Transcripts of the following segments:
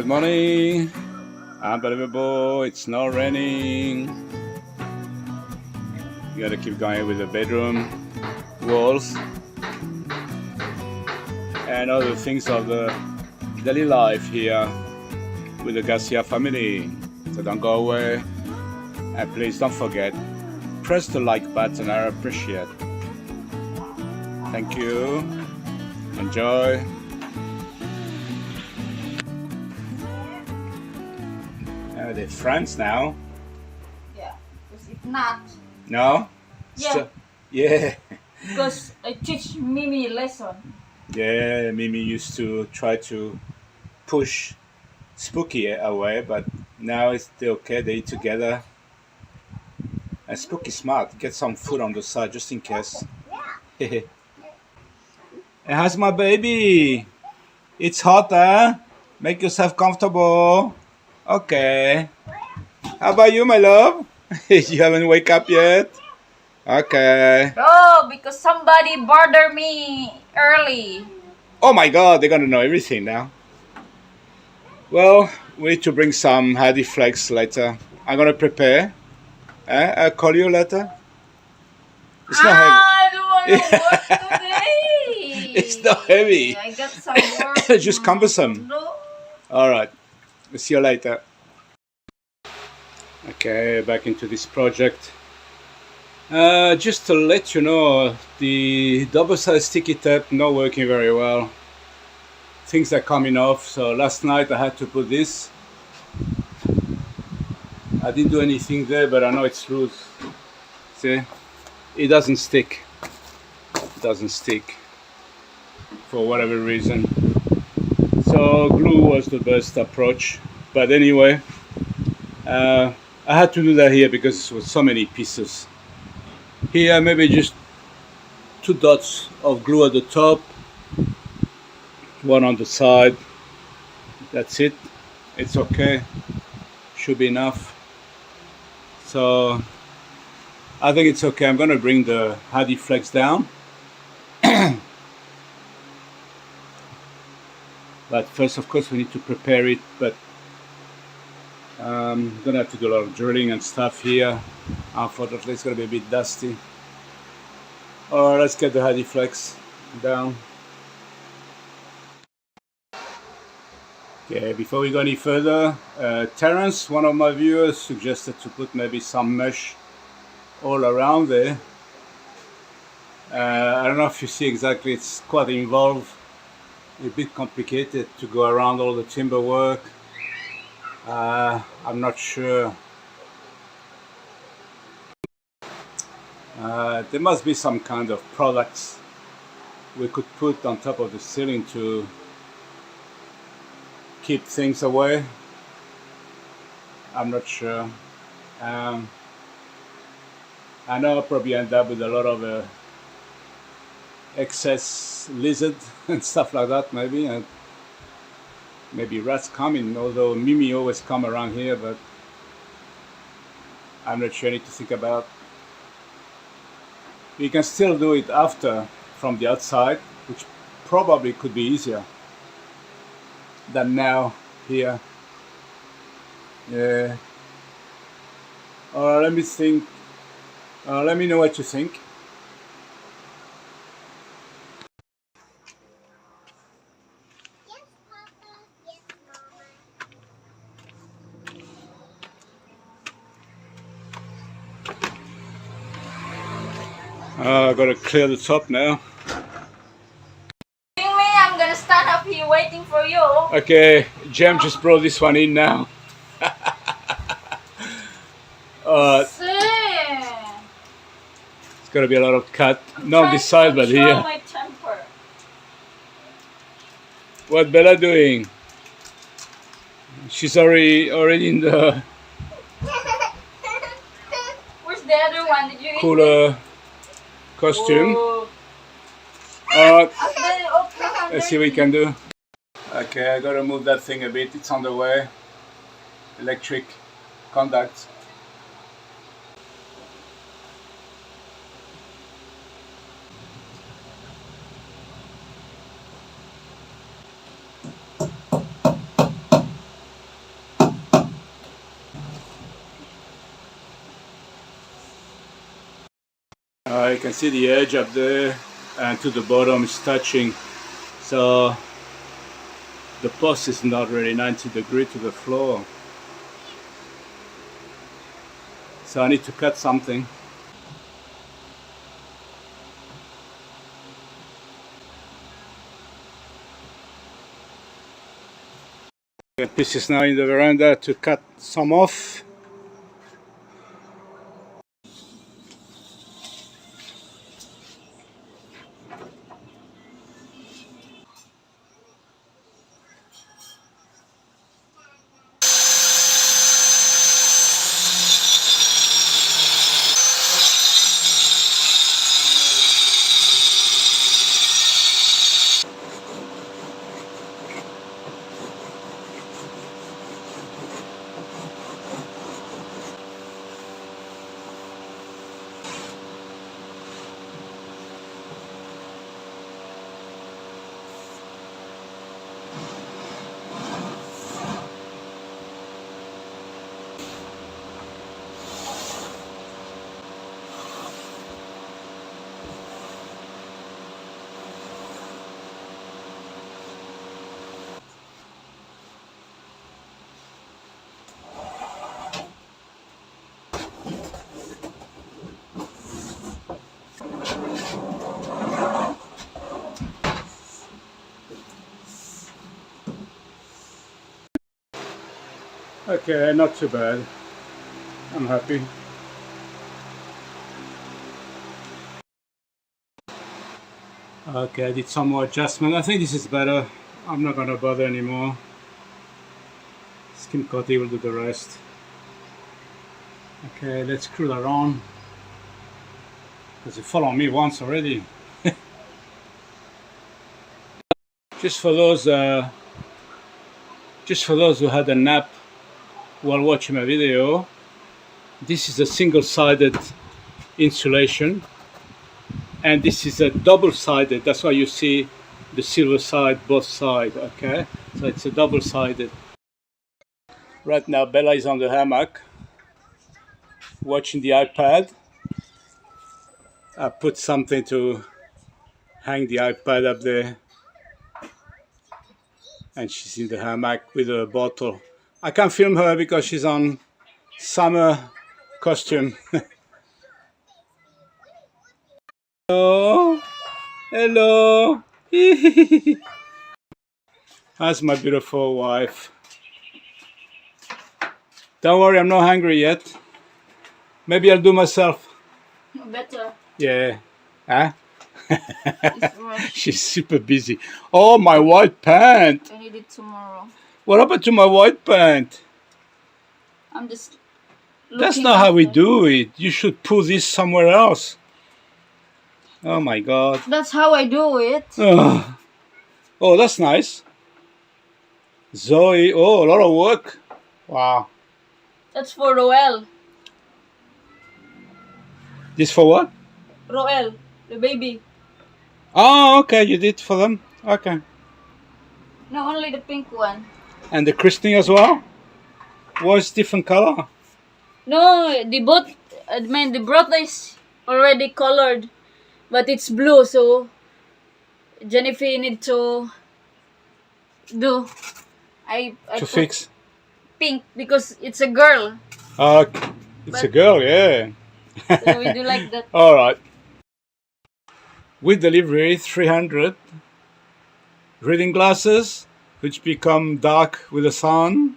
morning. Unbelievable, it's not raining. You gotta keep going with the bedroom walls and other things of the daily life here with the Garcia family. So don't go away, and please don't forget, press the like button. I appreciate it. Thank you. Enjoy. They're friends now. Yeah, because if not, No? yeah, Yeah. because I teach Mimi lesson. Yeah, Mimi used to try to push Spooky away, but now it's still okay. They eat together. And Spooky smart. Get some food on the side just in case. And how's my baby? It's hot, huh? Make yourself comfortable. Okay. How about you, my love? You haven't wake up yet? Okay. Oh, because somebody bothered me early. Oh my god, they're gonna know everything now. Well, we need to bring some HardieFlex later. I'm gonna prepare. I'll call you later. It's not heavy. I don't want to work today. It's not heavy. I got some work. Just cumbersome. No. Alright. We'll see you later. Okay, back into this project. Just to let you know, the double-sided sticky tape not working very well. Things are coming off, so last night I had to put this. I didn't do anything there, but I know it's loose. See? It doesn't stick. It doesn't stick for whatever reason. So glue was the best approach. But anyway, I had to do that here because it was so many pieces. Here maybe just 2 dots of glue at the top, 1 on the side. That's it. It's okay. Should be enough. So I think it's okay. I'm going to bring the HardieFlex down. But first, of course, we need to prepare it. But I'm going to have to do a lot of drilling and stuff here. Unfortunately, it's going to be a bit dusty. Alright, let's get the HardieFlex down. Okay, before we go any further, Terence, one of my viewers, suggested to put maybe some mesh all around there. I don't know if you see exactly, it's quite involved, a bit complicated to go around all the timber work. I'm not sure. There must be some kind of products we could put on top of the ceiling to keep things away. I'm not sure. I know I'll probably end up with a lot of excess lizard and stuff like that, maybe, and maybe rats coming, although Mimi always come around here, but I'm not sure. I need to think about. You can still do it after from the outside, which probably could be easier than now here. Yeah. Let me think. Let me know what you think. I gotta clear the top now. I'm gonna stand up here waiting for you. Okay, Jem just brought this one in now. It's gonna be a lot of cut. Not on this side, but here. My temper. What Bella doing? She's already in the Where's the other one? Did you eat cooler costume. Oh. Let's see what we can do. Okay, I gotta move that thing a bit. It's on the way. Electric conduct. You can see the edge up there and to the bottom is touching. So the post is not really 90 degrees to the floor. So I need to cut something. This is now in the veranda to cut some off. Okay, not too bad. I'm happy. Okay, I did some more adjustment. I think this is better. I'm not gonna bother anymore. Skin coating will do the rest. Okay, let's screw that on. Because it fell on me once already. Just for those who had a nap while watching my video, this is a single-sided insulation, and this is a double-sided. That's why you see the silver side, both sides. Okay, so it's a double-sided. Right now, Bella is on the hammock watching the iPad. I put something to hang the iPad up there, and she's in the hammock with a bottle. I can't film her because she's on summer costume. Hello, hello. That's my beautiful wife. Don't worry, I'm not hungry yet. Maybe I'll do myself. Better. Yeah. Huh? She's super busy. Oh, my white pant. I need it tomorrow. What happened to my white pant? I'm just That's not how we do it. You should put this somewhere else. Oh my God. That's how I do it. Oh, that's nice. Zoe, oh, a lot of work. Wow. That's for Roel. This for what? Roel, the baby. Oh, okay, you did for them. Okay. No, only the pink one. And the christening as well? What's different color? No, the broth is already colored, but it's blue, so Jennifer need to do. I To put fix? pink because it's a girl. It's a girl, yeah. So we do like that. All right. With delivery, 300 reading glasses, which become dark with the sun.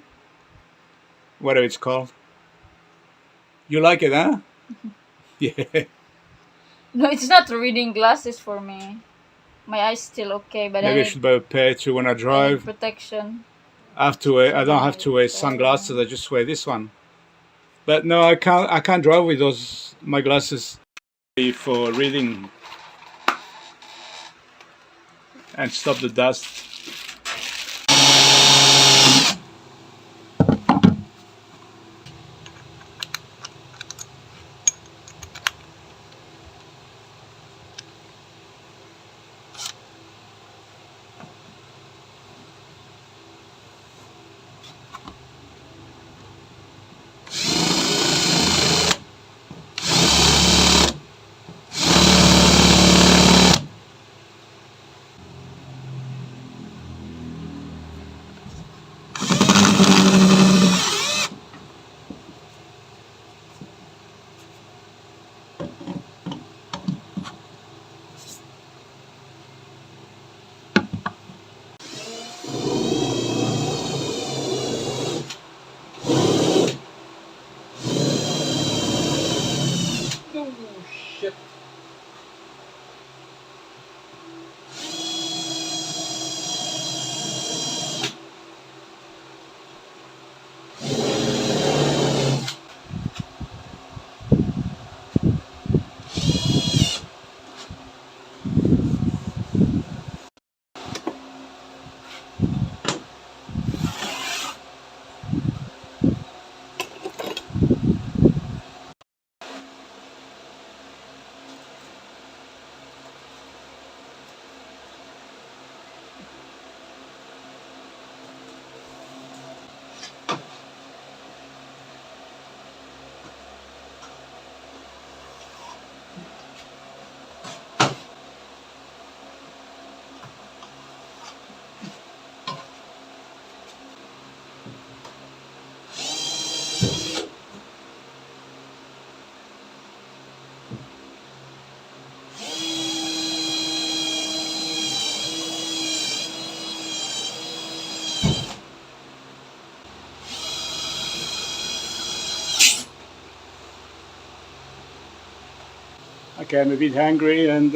Whatever it's called. You like it, huh? Yeah. No, it's not reading glasses for me. My eyes still okay, but Maybe I should buy a pair too when I I need drive. protection. I don't have to wear sunglasses. I just wear this one. But no, I can't drive with my glasses for reading and stop the dust. shit. Okay, I'm a bit hungry, and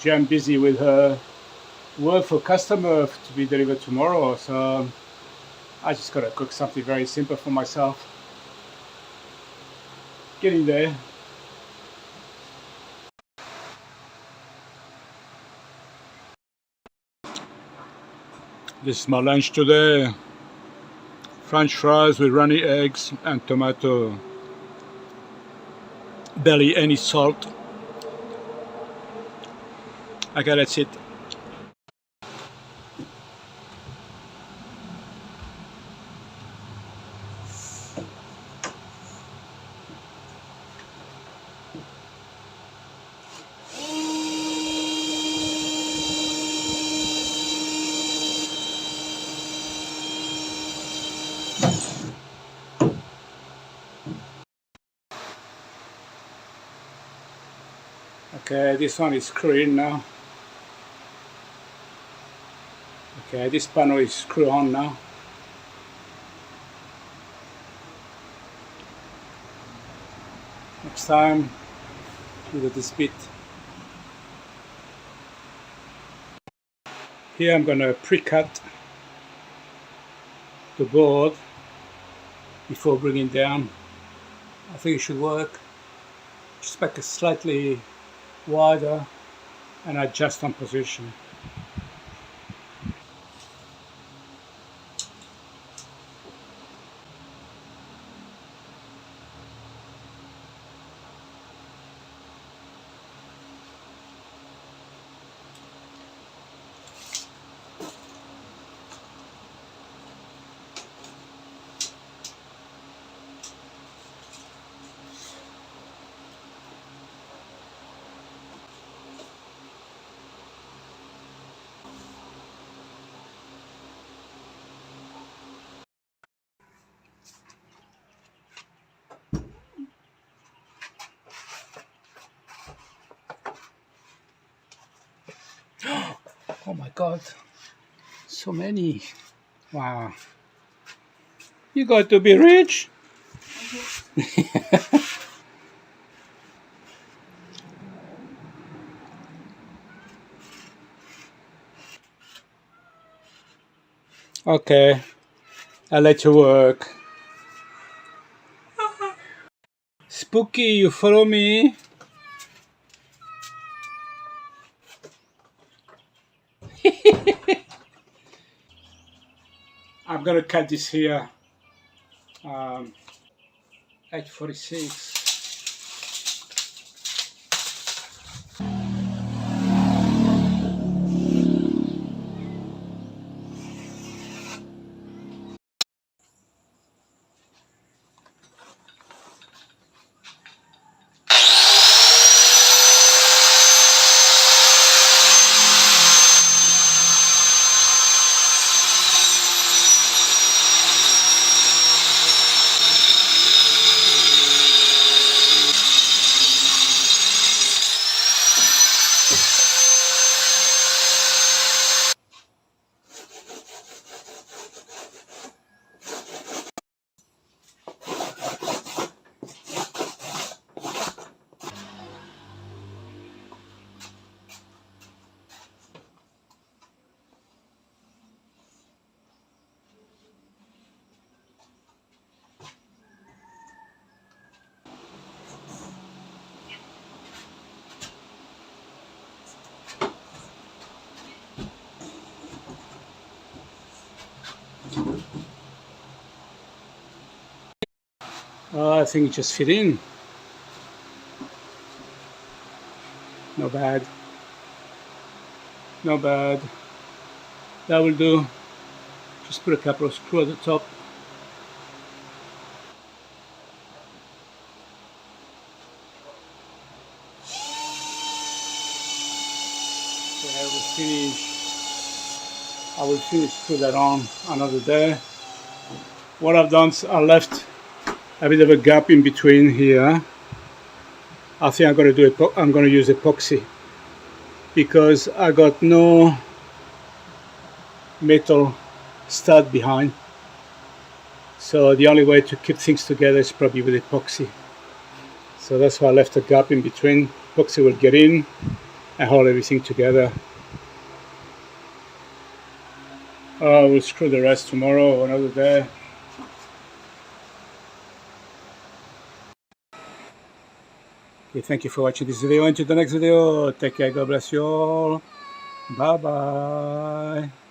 Jen busy with her work for customer to be delivered tomorrow, so I just gotta cook something very simple for myself. Getting there. This is my lunch today. French fries with runny eggs and tomato. Barely any salt. Okay, that's it. Okay, this one is screwed in now. Okay, this panel is screwed on now. Next time, with this bit. Here I'm gonna pre-cut the board before bringing down. I think it should work. Just make it slightly wider and adjust on position. Oh my god, so many. Wow. You got to be rich. Okay, I'll let you work. Spooky, you follow me? I'm gonna cut this here. 846. I think it just fit in. Not bad. Not bad. That will do. Just put a couple of screws at the top. I will finish put that on another day. What I've done is I left a bit of a gap in between here. I think I'm going to use epoxy because I got no metal stud behind. So the only way to keep things together is probably with epoxy. So that's why I left a gap in between. Epoxy will get in and hold everything together. We'll screw the rest tomorrow or another day. Okay, thank you for watching this video. Until the next video, take care. God bless you all. Bye bye.